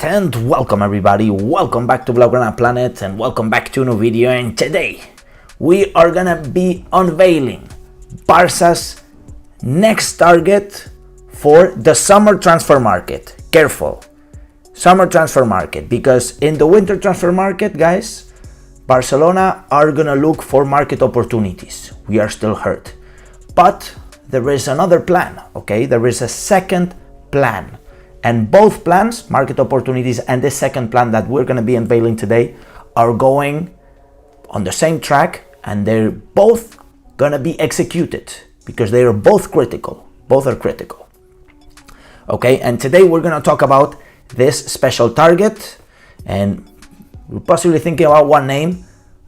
And welcome everybody, welcome back to Blaugrana Planet and welcome back to a new video. And today we are gonna be unveiling Barça'S next target for the summer transfer market. Careful, summer transfer market, because in the winter transfer market, guys, Barcelona are gonna look for market opportunities. We are still hurt, but there is another plan, okay? There is a second plan. And both plans, market opportunities and the second plan that we're going to be unveiling today, are going on the same track, and they're both going to be executed because they are both critical. Both are critical. Okay, and today we're going to talk about this special target, and we're possibly thinking about one name,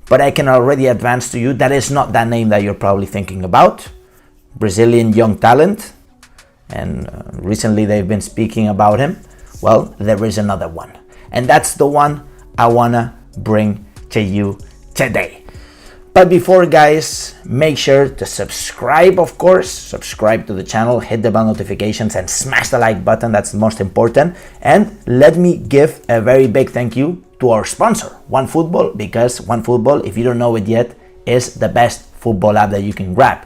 but I can already advance to you that is not that name that you're probably thinking about. Brazilian young talent. And recently they've been speaking about him. Well, there is another one, and that's the one I wanna bring to you today. But before, guys, make sure to subscribe, of course, subscribe to the channel, hit the bell notifications and smash the like button, that's the most important. And let me give a very big thank you to our sponsor, OneFootball, because OneFootball, if you don't know it yet, is the best football app that you can grab.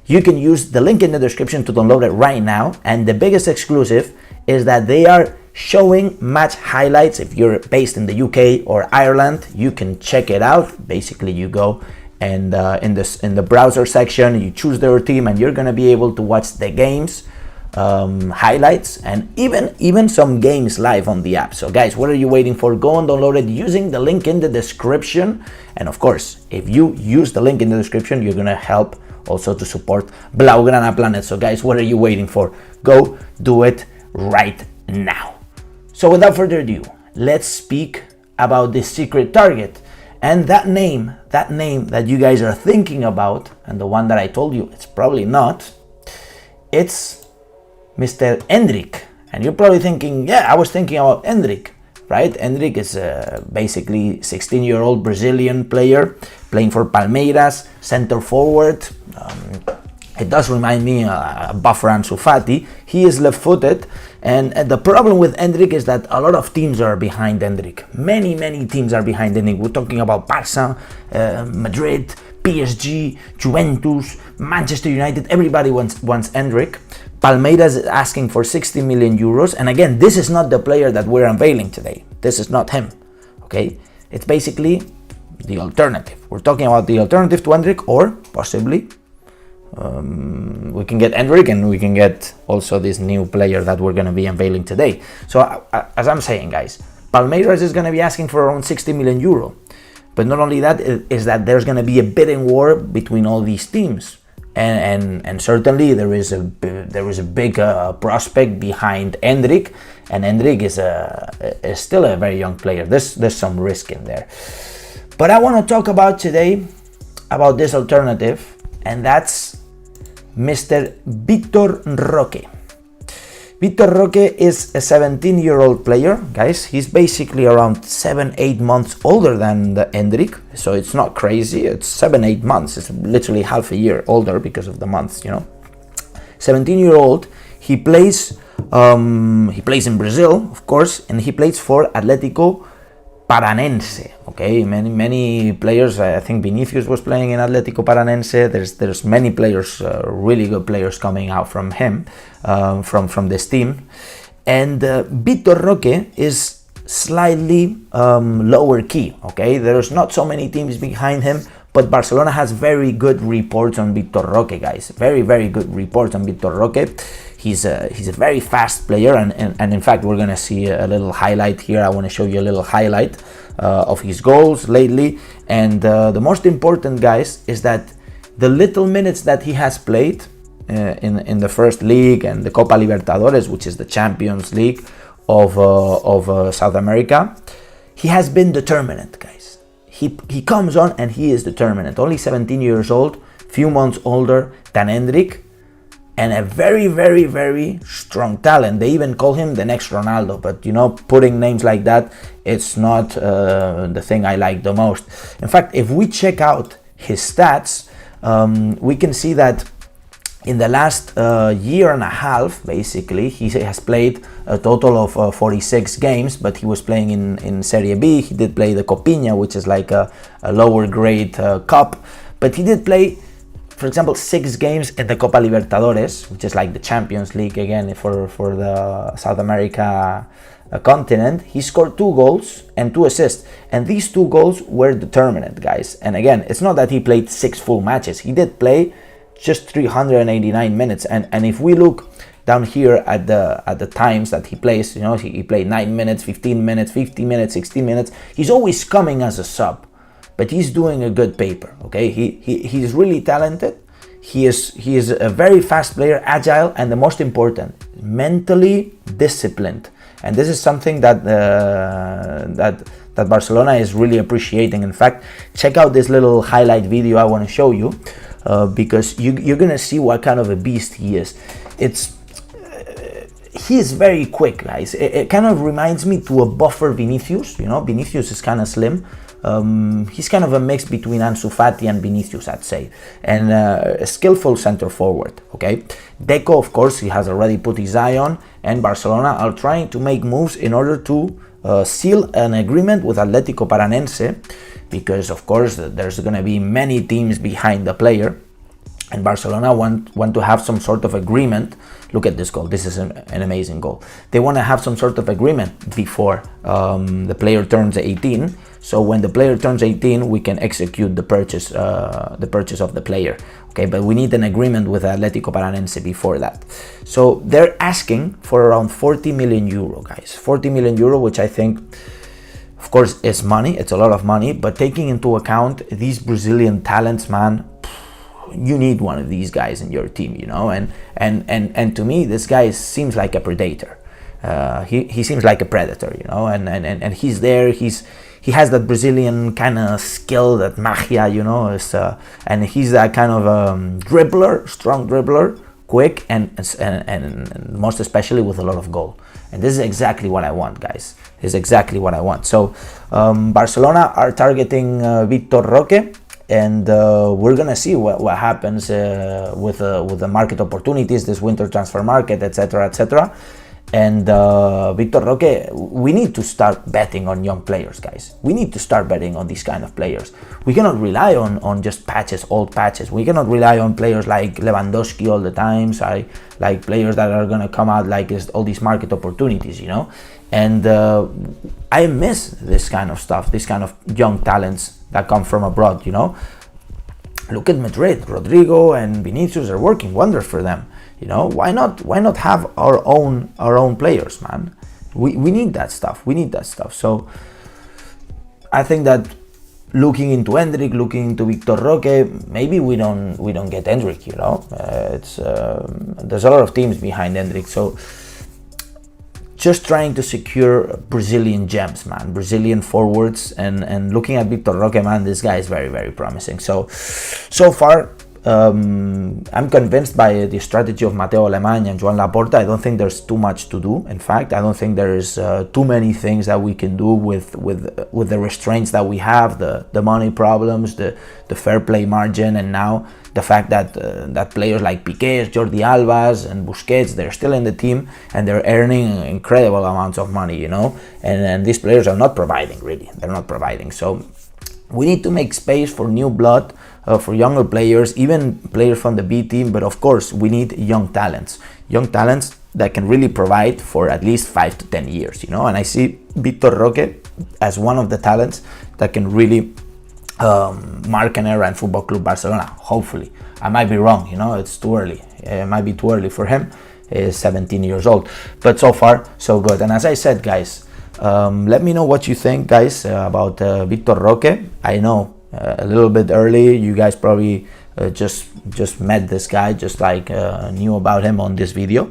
You can use the link in the description to download it right now, and the biggest exclusive is that they are showing match highlights. If you're based in the UK or Ireland, you can check it out. Basically, you go and in the browser section, you choose their team, and you're gonna be able to watch the games, highlights, and even some games live on the app. So guys, what are you waiting for? Go and download it using the link in the description. And of course, if you use the link in the description, you're gonna help also to support Blaugrana Planet. So guys, what are you waiting for? Go do it right now. So without further ado, let's speak about this secret target. And that name that you guys are thinking about, and the one that I told you it's probably not, it's Mr. Endrick. And you're probably thinking, yeah, I was thinking about Endrick, right? Endrick is basically 16-year-old Brazilian player playing for Palmeiras, center forward. It does remind me of buffer Ansu Fati. He is left-footed, and the problem with Endrick is that a lot of teams are behind Endrick. Many teams are behind Endrick. We're talking about Barça, Madrid, PSG, Juventus, Manchester United. Everybody wants Endrick. Palmeiras is asking for 60 million euros, and again, this is not the player that we're unveiling today. This is not him, okay? It's basically the alternative. We're talking about the alternative to Endrick, or possibly we can get Endrick, and we can get also this new player that we're going to be unveiling today. So as I'm saying, guys, Palmeiras is going to be asking for around 60 million euro. But not only that, is that there's going to be a bidding war between all these teams. And certainly there is a big prospect behind Endrick, and Endrick is still a very young player. There's some risk in there. But I want to talk about today about this alternative, and that's Mr. Vitor Roque. Vitor Roque is a 17-year-old player, guys. He's basically around 7-8 months older than the Endrick, so it's not crazy. It's 7-8 months. It's literally half a year older because of the months, you know. 17-year-old. He plays in Brazil, of course, and he plays for Atlético Paranense. Okay, many players. I think Vinicius was playing in Atlético Paranense. There's many players, really good players coming out from him, from this team. And Vitor Roque is slightly lower key. Okay, there's not so many teams behind him, but Barcelona has very good reports on Vitor Roque, guys. Very good reports on Vitor Roque. He's a very fast player, and in fact, we're gonna see a little highlight here. I want to show you a little highlight of his goals lately. And the most important, guys, is that the little minutes that he has played in the first league and the Copa Libertadores, which is the Champions League of South America, he has been determinant, guys. He comes on and he is determinant. Only 17 years old, few months older than Endrick, and a very strong talent. They even call him the next Ronaldo, but you know, putting names like that, it's not the thing I like the most. In fact, if we check out his stats, we can see that In the last year and a half, basically, he has played a total of 46 games, but he was playing in Serie B. He did play the Copinha, which is like a lower grade cup, but he did play, for example, 6 games in the Copa Libertadores, which is like the Champions League again for the South America continent. He scored 2 goals and 2 assists, and these 2 goals were determinant, guys. And again, it's not that he played 6 full matches. He did play just 389 minutes, and if we look down here at the times that he plays, you know, he played 9 minutes, 15 minutes, 50 minutes, 16 minutes. He's always coming as a sub, but he's doing a good paper. Okay, he's really talented. He is a very fast player, agile, and the most important, mentally disciplined. And this is something that Barcelona is really appreciating. In fact, check out this little highlight video I want to show you, because you're gonna see what kind of a beast he is. He is very quick, guys. It kind of reminds me to a buffer Vinicius. You know, Vinicius is kind of slim. He's kind of a mix between Ansu Fati and Vinicius, I'd say, and a skillful center forward. Okay, Deco, of course, he has already put his eye on, and Barcelona are trying to make moves in order to seal an agreement with Atlético Paranense, because of course there's going to be many teams behind the player, and Barcelona want to have some sort of agreement. Look at this goal. This is an amazing goal. They want to have some sort of agreement before the player turns 18. So when the player turns 18, we can execute the purchase of the player. Okay, but we need an agreement with Atlético Paranense before that. So they're asking for around 40 million euro, guys. 40 million euro, which I think, of course, is money. It's a lot of money, but taking into account these Brazilian talents, man, you need one of these guys in your team, you know. And to me, this guy seems like a predator. He seems like a predator, you know. And he's there. He has that Brazilian kind of skill, that magia, you know. And he's that kind of dribbler, strong dribbler, quick, and most especially with a lot of goal. And this is exactly what I want, guys. This is exactly what I want. So Barcelona are targeting Vitor Roque. And we're gonna see what happens with the market opportunities, this winter transfer market, etc., etc. And Vitor Roque, we need to start betting on young players, guys. We need to start betting on these kind of players. We cannot rely on just patches, old patches. We cannot rely on players like Lewandowski all the time, like players that are gonna come out like all these market opportunities, you know. And I miss this kind of stuff, this kind of young talents that come from abroad, you know. Look at Madrid. Rodrigo and Vinicius are working wonders for them, you know. Why not have our own players, man? We need that stuff. We need that stuff. So I think that looking into Endrick, looking into Vitor Roque, maybe we don't get Endrick, you know. There's a lot of teams behind Endrick, so just trying to secure Brazilian gems, man, Brazilian forwards, and looking at Vitor Roque, man, this guy is very, very promising. So far, I'm convinced by the strategy of Mateo Alemany and Joan Laporta. I don't think there's too much to do. In fact, I don't think there's too many things that we can do with the restraints that we have, the money problems, the fair play margin, and now the fact that players like Piqué, Jordi Albas, and Busquets, they're still in the team and they're earning incredible amounts of money, you know. And these players are not providing, really. They're not providing. So we need to make space for new blood, for younger players, even players from the B team. But of course, we need young talents that can really provide for at least 5 to 10 years, you know. And I see Vitor Roque as one of the talents that can really mark an era in Football Club Barcelona. Hopefully, I might be wrong, you know. It's too early. It might be too early for him. He's 17 years old, but so far so good. And as I said, guys, let me know what you think, guys, about Vitor Roque. I know a little bit early. You guys probably just met this guy, just like knew about him on this video.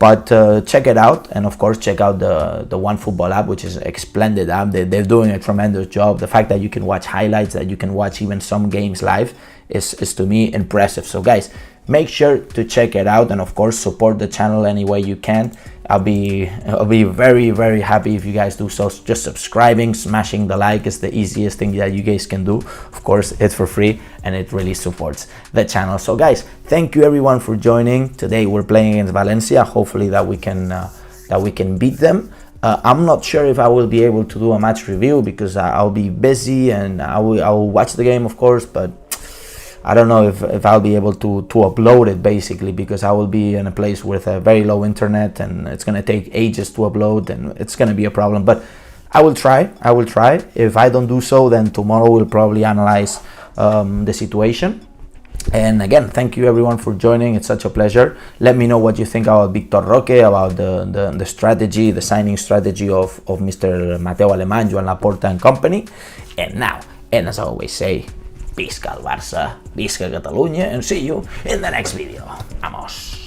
But check it out, and of course check out the OneFootball app, which is a splendid app. They're doing a tremendous job. The fact that you can watch highlights, that you can watch even some games live, is to me impressive. So guys, make sure to check it out, and of course support the channel any way you can. I'll be very, very happy if you guys do so. Just subscribing, smashing the like is the easiest thing that you guys can do. Of course, it's for free and it really supports the channel. So guys, thank you everyone for joining. Today we're playing against Valencia. Hopefully that we can beat them. I'm not sure if I will be able to do a match review because I'll be busy, and I will watch the game, of course, but I don't know if I'll be able to upload it, basically, because I will be in a place with a very low internet and it's going to take ages to upload and it's going to be a problem. But I will try. If I don't do so, then tomorrow we'll probably analyze the situation. And again, thank you everyone for joining. It's such a pleasure. Let me know what you think about Vitor Roque, about the strategy, the signing strategy of Mr. Mateu Alemany, Joan Laporta and company. And as I always say, visca el Barça, visca Catalunya, and see you in the next video. Vamos!